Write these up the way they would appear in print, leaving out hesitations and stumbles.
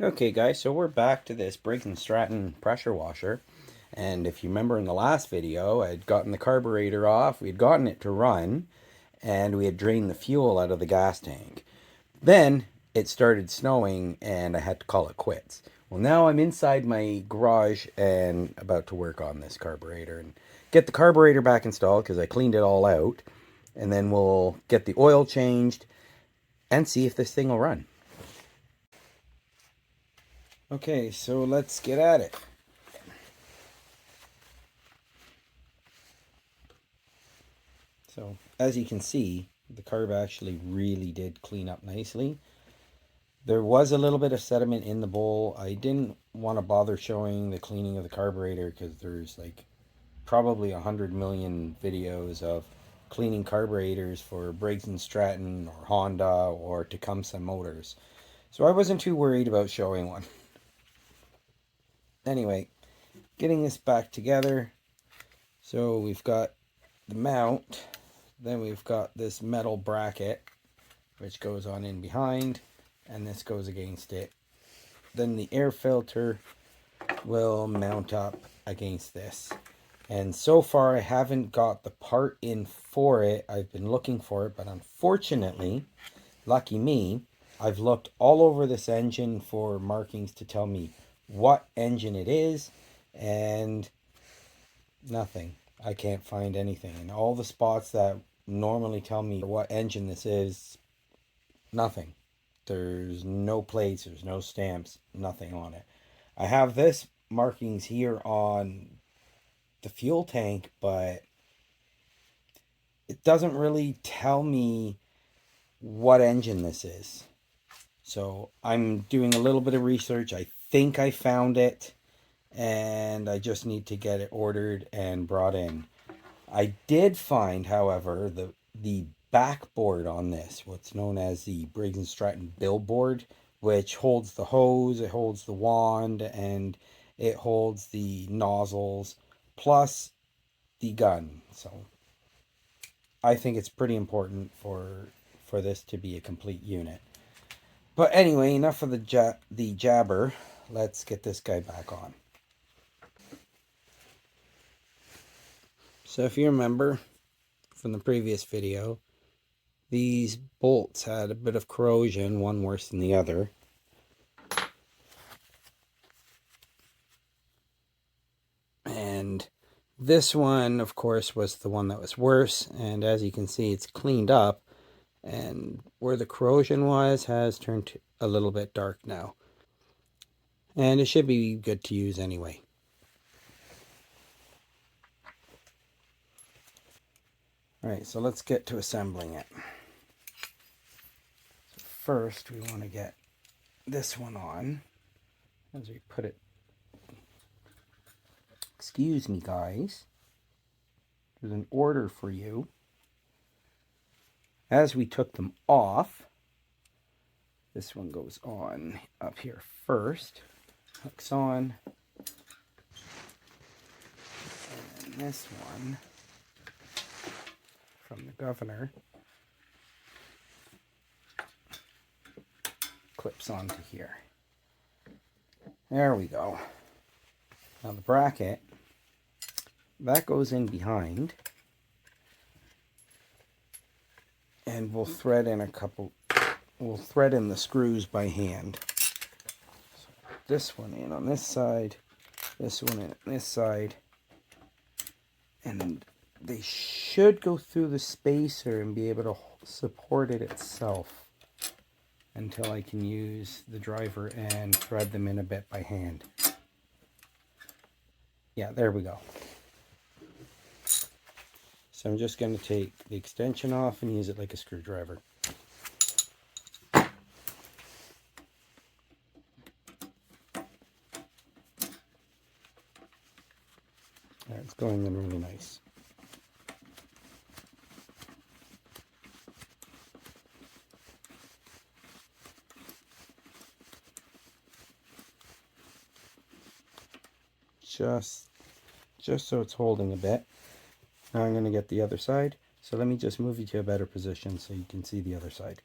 Okay guys, so we're back to this Briggs and Stratton pressure washer. And if you remember in the last video, I had gotten the carburetor off, we had gotten it to run, and we had drained the fuel out of the gas tank. Then it started snowing and I had to call it quits. Well, now I'm inside my garage and about to work on this carburetor and get the carburetor back installed because I cleaned it all out. And then we'll get the oil changed and see if this thing will run. Okay, so let's get at it. So as you can see, the carb actually really did clean up nicely. There was a little bit of sediment in the bowl. I didn't want to bother showing the cleaning of the carburetor because there's like probably 100 million videos of cleaning carburetors for Briggs and Stratton or Honda or Tecumseh motors. So I wasn't too worried about showing one. Anyway, getting this back together. So we've got the mount. Then we've got this metal bracket, which goes on in behind, and this goes against it. Then the air filter will mount up against this. And so far I haven't got the part in for it. I've been looking for it, but unfortunately, lucky me, I've looked all over this engine for markings to tell me what engine it is, and nothing. I can't find anything. And all the spots that normally tell me what engine this is, nothing. There's no plates, there's no stamps, nothing on it. I have this markings here on the fuel tank, but it doesn't really tell me what engine this is. So I'm doing a little bit of research. I think I found it, and I just need to get it ordered and brought in. I did find, however, the backboard on this, what's known as the Briggs and Stratton billboard, which holds the hose, it holds the wand, and it holds the nozzles, plus the gun. So I think it's pretty important for this to be a complete unit. But anyway, enough of the jabber. Let's get this guy back on. So if you remember from the previous video, these bolts had a bit of corrosion, one worse than the other. And this one, of course, was the one that was worse. And as you can see, it's cleaned up. And where the corrosion was has turned a little bit dark now. And it should be good to use anyway. Alright, so let's get to assembling it. So first, we want to get this one on as we put it. Excuse me, guys. There's an order for you. As we took them off, this one goes on up here first. Hooks on. And this one from the governor clips onto here. There we go. Now the bracket, that goes in behind, and we'll thread in the screws by hand. So this one in on this side, this one in on this side, and they should go through the spacer and be able to support it itself until I can use the driver and thread them in a bit by hand. Yeah, there we go. So I'm just going to take the extension off and use it like a screwdriver. It's going in really nice. Just so it's holding a bit. Now I'm going to get the other side. So let me just move you to a better position so you can see the other side.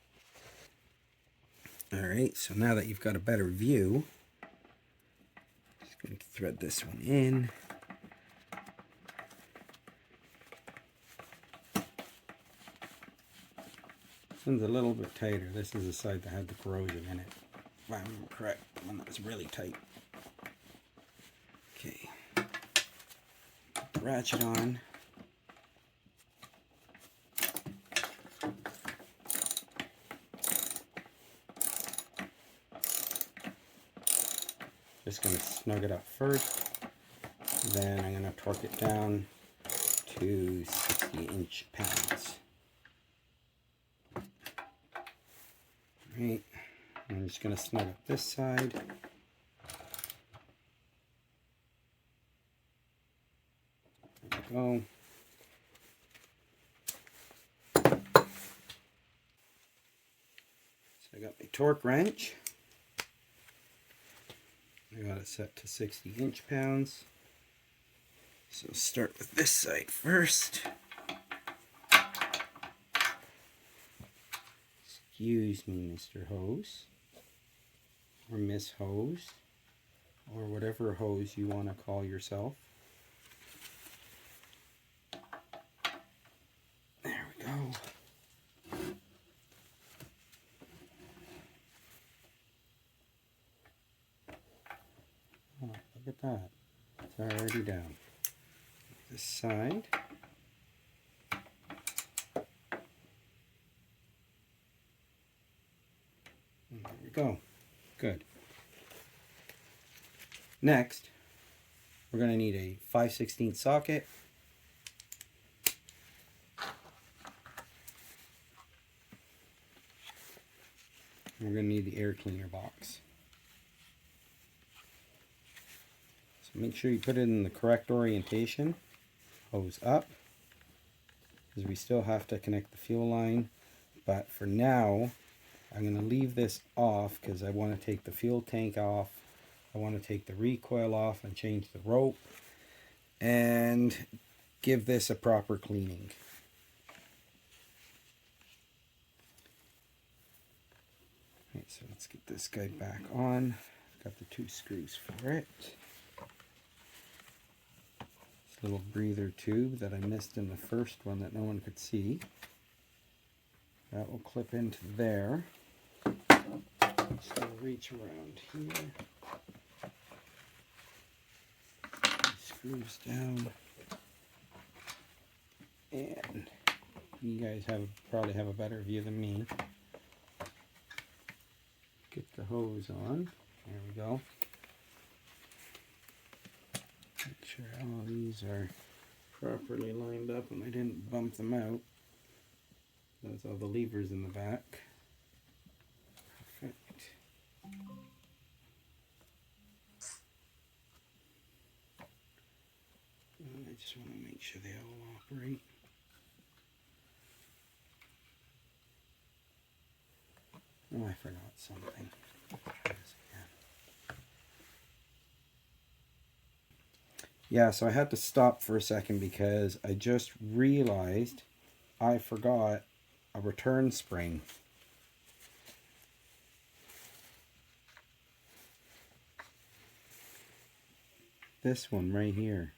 Alright, so now that you've got a better view, just going to thread this one in. This one's a little bit tighter. This is the side that had the corrosion in it. If I remember correct, the one that was really tight. Okay. Put the ratchet on. Just going to snug it up first. Then I'm going to torque it down to 60 inch-pounds. Right. I'm just going to snug up this side. There we go. So I got my torque wrench. I got it set to 60 inch-pounds. So start with this side first. Excuse me, Mr. Hose, or Miss Hose, or whatever hose you want to call yourself. There we go. Oh, look at that. It's already down. This side. And there we go. Good. Next, we're going to need a 5/16 socket. We're going to need the air cleaner box. So make sure you put it in the correct orientation. Hose up, because we still have to connect the fuel line. But for now, I'm going to leave this off because I want to take the fuel tank off. I want to take the recoil off and change the rope and give this a proper cleaning. Right, so let's get this guy back on. Got the 2 screws for it. This little breather tube that I missed in the first one that no one could see. That will clip into there. Just going to reach around here. Screws down. And you guys probably have a better view than me. Get the hose on. There we go. Make sure all these are properly lined up and I didn't bump them out. That's all the levers in the back. Perfect. I just want to make sure they all operate. Oh, I forgot something. Yeah, so I had to stop for a second because I just realized I forgot a return spring. This one right here.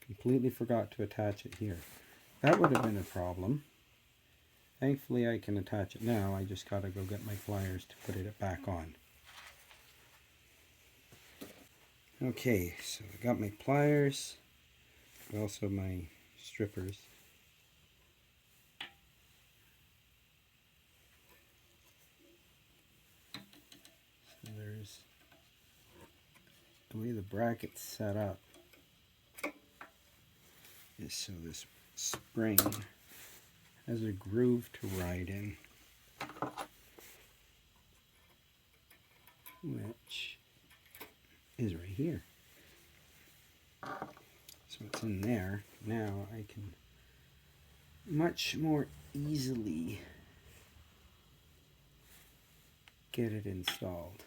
Completely forgot to attach it here. That would have been a problem. Thankfully I can attach it now. I just gotta go get my pliers to put it back on. Okay, so I got my pliers, but also my strippers. So there's the way the bracket's set up is so this spring has a groove to ride in, which is right here. So it's in there. Now I can much more easily get it installed.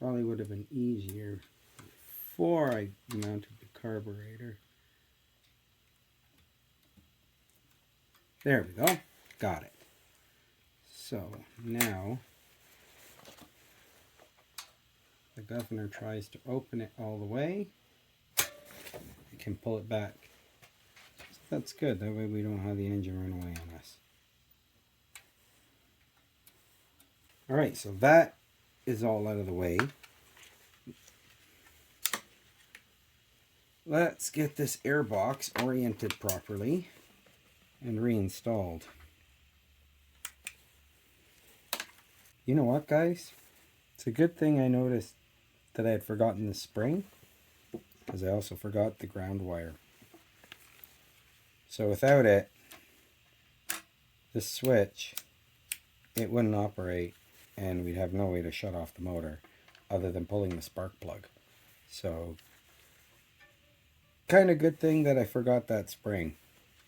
Probably would have been easier before I mounted the carburetor. There we go. Got it. So now the governor tries to open it all the way. You can pull it back. So that's good. That way we don't have the engine run away on us. Alright, so that is all out of the way. Let's get this air box oriented properly and reinstalled. You know what, guys? It's a good thing I noticed that I had forgotten the spring, because I also forgot the ground wire. So without it, this switch, it wouldn't operate, and we'd have no way to shut off the motor other than pulling the spark plug. So kind of good thing that I forgot that spring,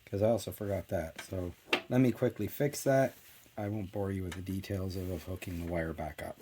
because I also forgot that. So let me quickly fix that. I won't bore you with the details of hooking the wire back up.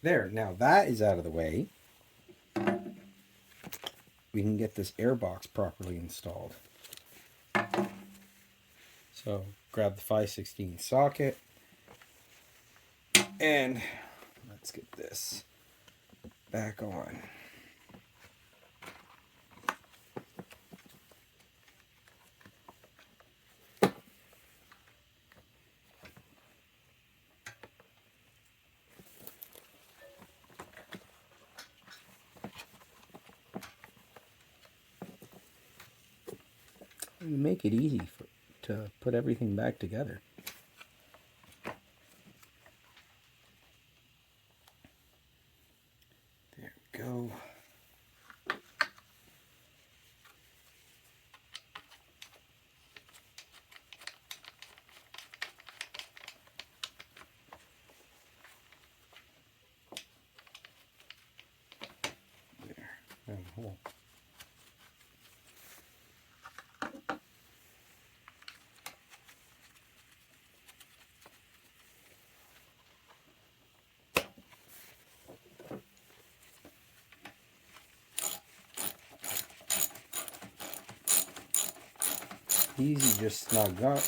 There, now that is out of the way. We can get this air box properly installed. So grab the 5/16 socket and let's get this back on. Make it easy to put everything back together. There we go. There, found the hole. Easy, just snug up,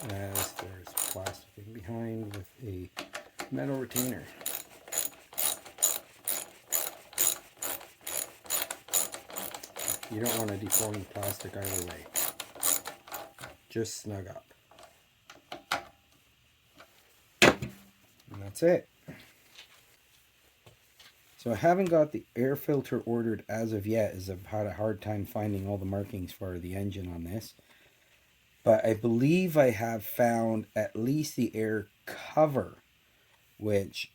as there's plastic in behind with a metal retainer. You don't want to deform the plastic either way. Just snug up. And that's it. So I haven't got the air filter ordered as of yet, as I've had a hard time finding all the markings for the engine on this. But I believe I have found at least the air cover, which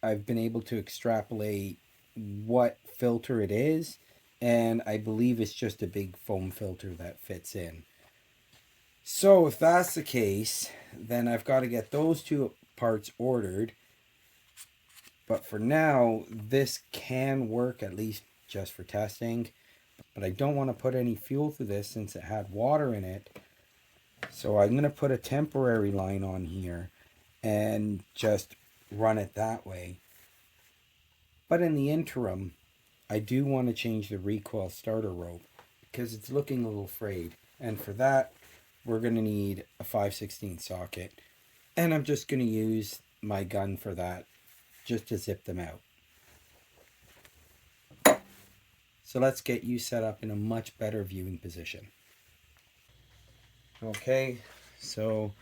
I've been able to extrapolate what filter it is. And I believe it's just a big foam filter that fits in. So if that's the case, then I've got to get those two parts ordered. But for now, this can work, at least just for testing. But I don't want to put any fuel through this since it had water in it. So I'm going to put a temporary line on here and just run it that way. But in the interim, I do want to change the recoil starter rope because it's looking a little frayed. And for that, we're going to need a 5/16 socket. And I'm just going to use my gun for that, just to zip them out. So let's get you set up in a much better viewing position. Okay, so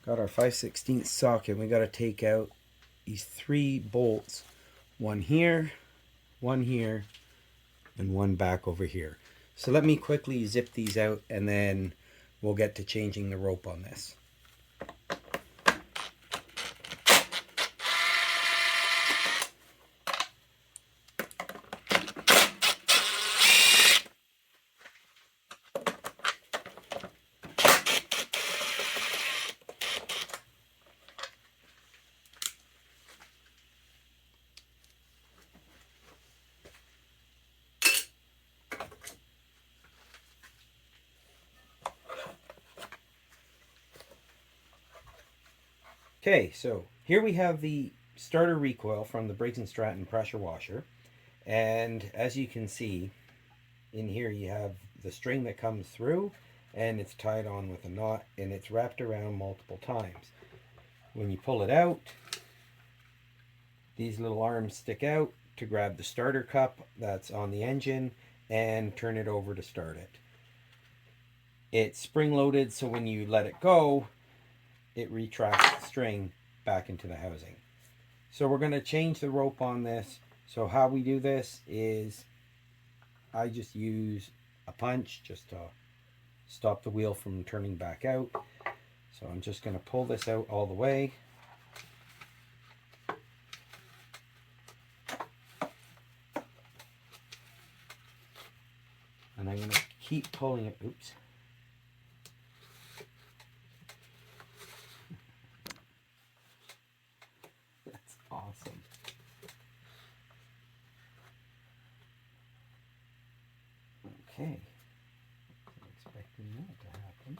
got our 5/16 socket. We got to take out these 3 bolts. One here, one here, and one back over here. So let me quickly zip these out and then we'll get to changing the rope on this. Okay, so here we have the starter recoil from the Briggs and Stratton pressure washer. And as you can see, in here you have the string that comes through and it's tied on with a knot and it's wrapped around multiple times. When you pull it out, these little arms stick out to grab the starter cup that's on the engine and turn it over to start it. It's spring loaded, so when you let it go, it retracts the string back into the housing. So we're going to change the rope on this. So how we do this is I just use a punch just to stop the wheel from turning back out. So I'm just going to pull this out all the way. And I'm going to keep pulling it. Oops. That's awesome. Okay. I'm expecting that to happen.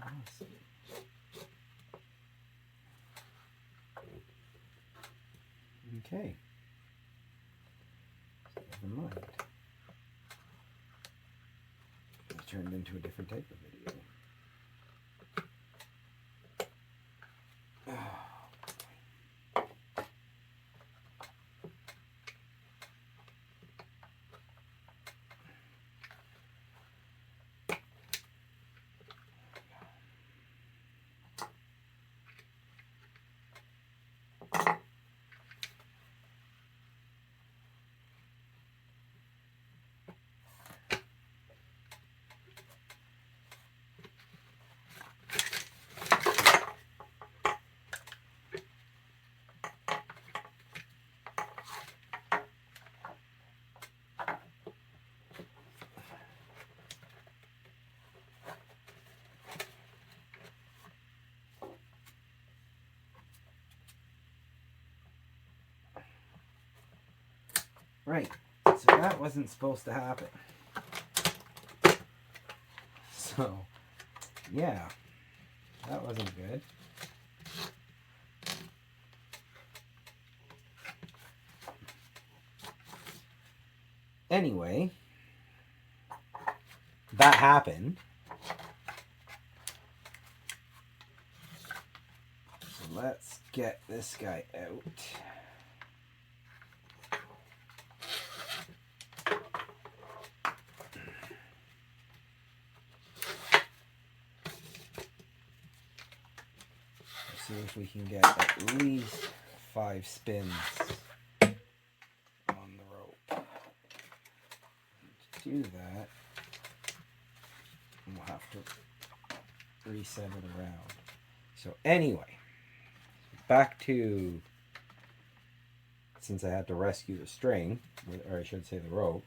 Awesome. Okay. So never mind. It turned into a different type of video. Right, so that wasn't supposed to happen. So, yeah, that wasn't good. Anyway, that happened. So let's get this guy out. See if we can get at least 5 spins on the rope. To do that, we'll have to reset it around. So anyway, back to, since I had to rescue the string, or I should say the rope,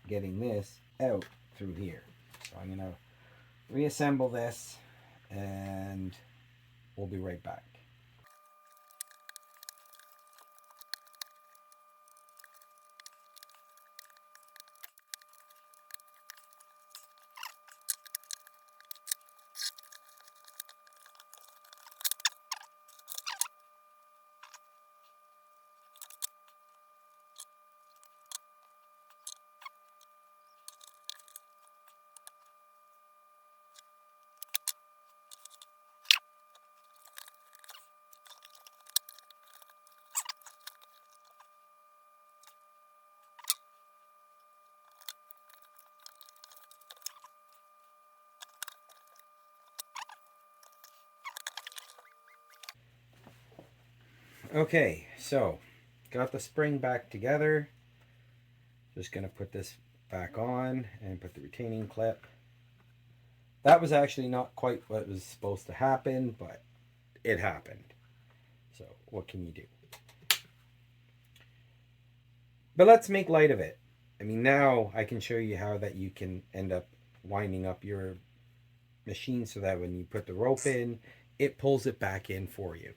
getting this out through here. So I'm going to reassemble this and we'll be right back. Okay, so got the spring back together. Just going to put this back on and put the retaining clip. That was actually not quite what was supposed to happen, but it happened. So what can you do? But let's make light of it. I mean, now I can show you how that you can end up winding up your machine so that when you put the rope in, it pulls it back in for you.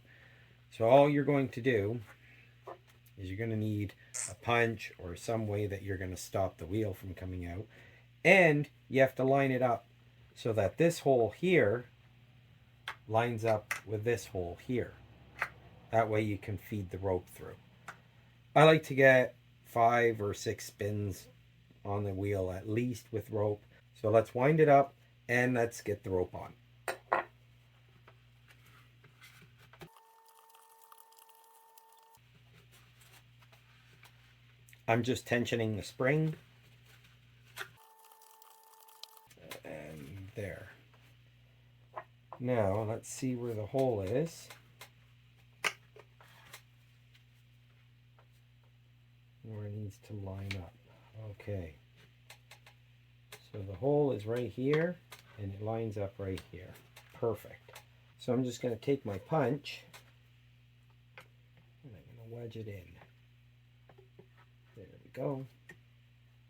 So all you're going to do is you're going to need a punch or some way that you're going to stop the wheel from coming out. And you have to line it up so that this hole here lines up with this hole here. That way you can feed the rope through. I like to get 5 or 6 spins on the wheel at least with rope. So let's wind it up and let's get the rope on. I'm just tensioning the spring. And there. Now let's see where the hole is. Where it needs to line up. Okay. So the hole is right here and it lines up right here. Perfect. So I'm just going to take my punch and I'm going to wedge it in. There we go.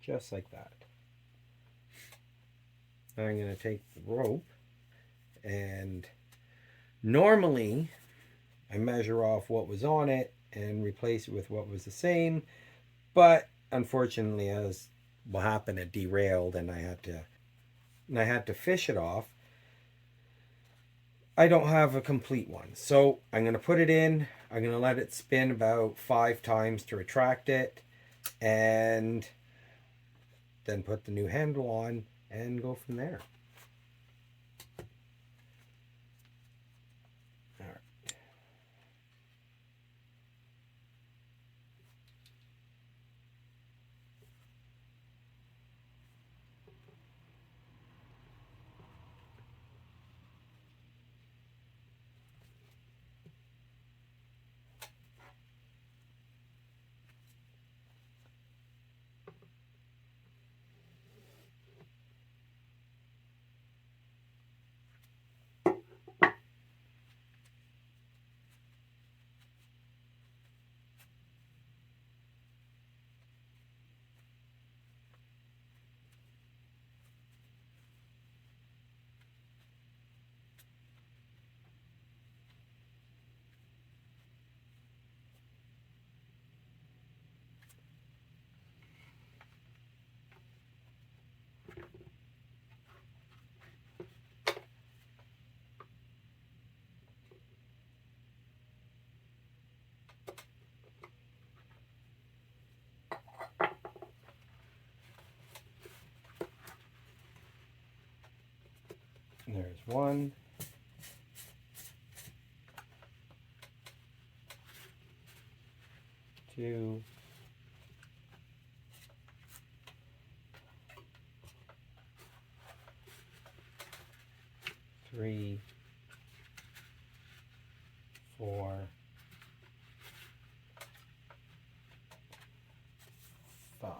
Just like that. Now I'm going to take the rope and normally I measure off what was on it and replace it with what was the same, but unfortunately, as what happened, it derailed and I had to fish it off. I don't have a complete one, so I'm going to put it in. I'm going to let it spin about 5 times to retract it and then put the new handle on and go from there. All right. There's 1. 2. 3. 4. 5.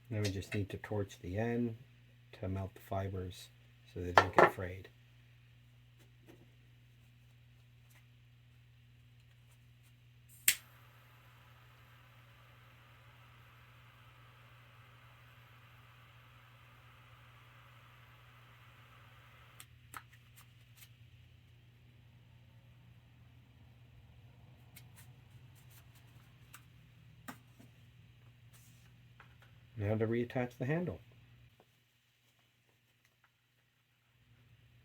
Now we just need to torch the end to melt the fibers so they don't get frayed. Now to reattach the handle.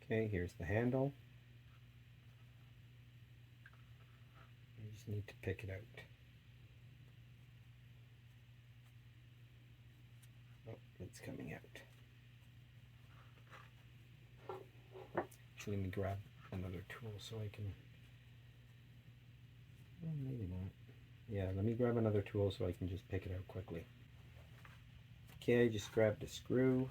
Okay, here's the handle. You just need to pick it out. Oh, it's coming out. Actually, let me grab another tool so I can... Oh, maybe not. Yeah, let me grab another tool so I can just pick it out quickly. Okay, just grabbed a screw.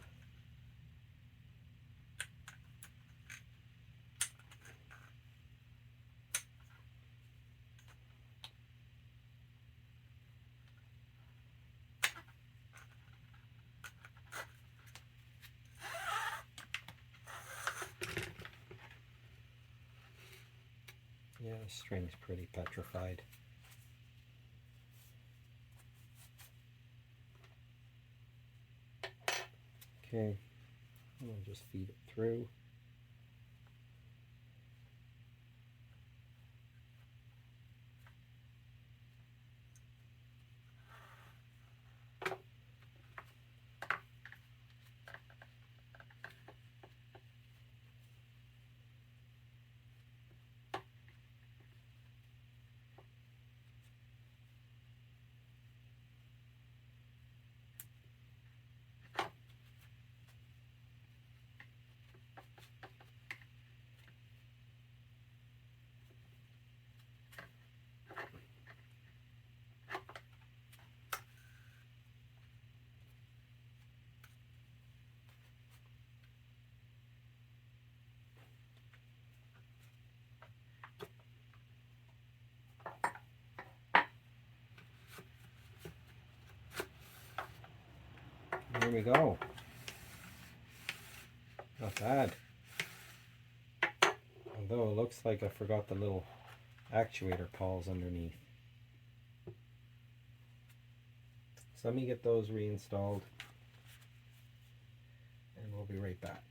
Yeah, the string's pretty petrified. Okay, I'll just feed it through. There we go. Not bad. Although it looks like I forgot the little actuator pawls underneath. So let me get those reinstalled and we'll be right back.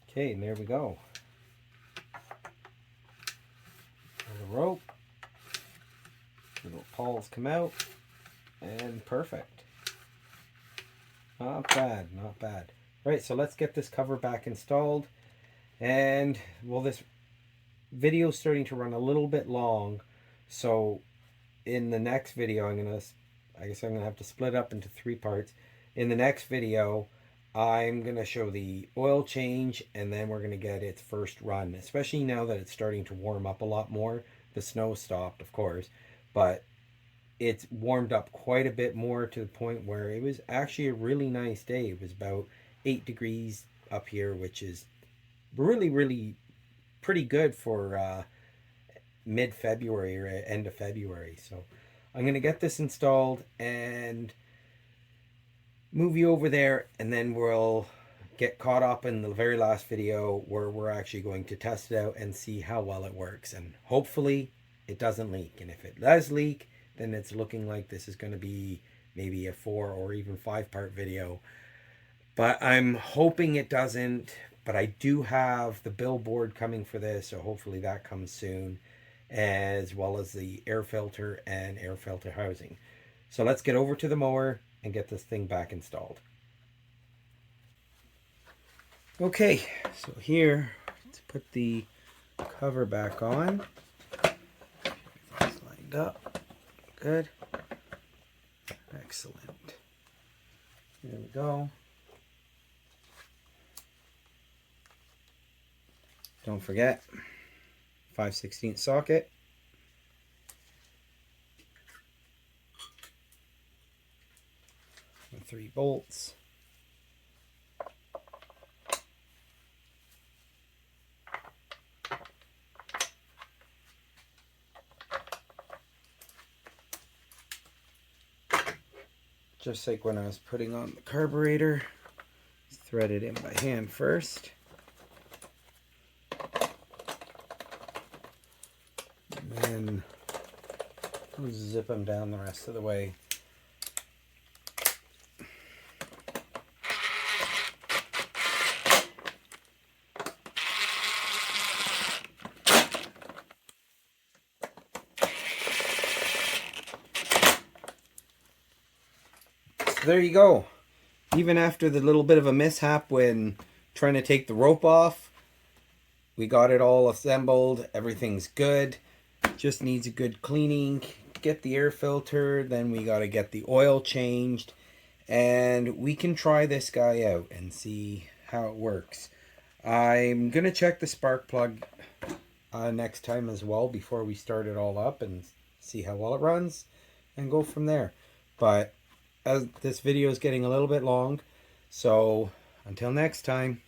Okay, and there we go. The rope. The little pawls come out and perfect. Not bad, not bad. Right, so let's get this cover back installed. And well, this video is starting to run a little bit long, so in the next video I guess I'm gonna have to split up into 3 parts. In the next video I'm gonna show the oil change, and then we're gonna get its first run, especially now that it's starting to warm up a lot more. The snow stopped, of course, but it's warmed up quite a bit more, to the point where it was actually a really nice day. It was about 8 degrees up here, which is really pretty good for mid-February or end of February. So I'm going to get this installed and move you over there, and then we'll get caught up in the very last video where we're actually going to test it out and see how well it works, and hopefully it doesn't leak. And if it does leak, then it's looking like this is going to be maybe a 4 or even 5-part video. But I'm hoping it doesn't. But I do have the billboard coming for this, so hopefully that comes soon, as well as the air filter and air filter housing. So let's get over to the mower and get this thing back installed. Okay, so here, let's put the cover back on. Everything's lined up. Good. Excellent. There we go. Don't forget, 5/16 socket. And 3 bolts. Just like when I was putting on the carburetor, thread it in by hand first. And then I'll zip them down the rest of the way. there you go. Even after the little bit of a mishap when trying to take the rope off, we got it all assembled. Everything's good. Just needs a good cleaning. Get the air filter. Then we got to get the oil changed. And we can try this guy out and see how it works. I'm going to check the spark plug next time as well before we start it all up and see how well it runs and go from there. But as this video is getting a little bit long, so until next time.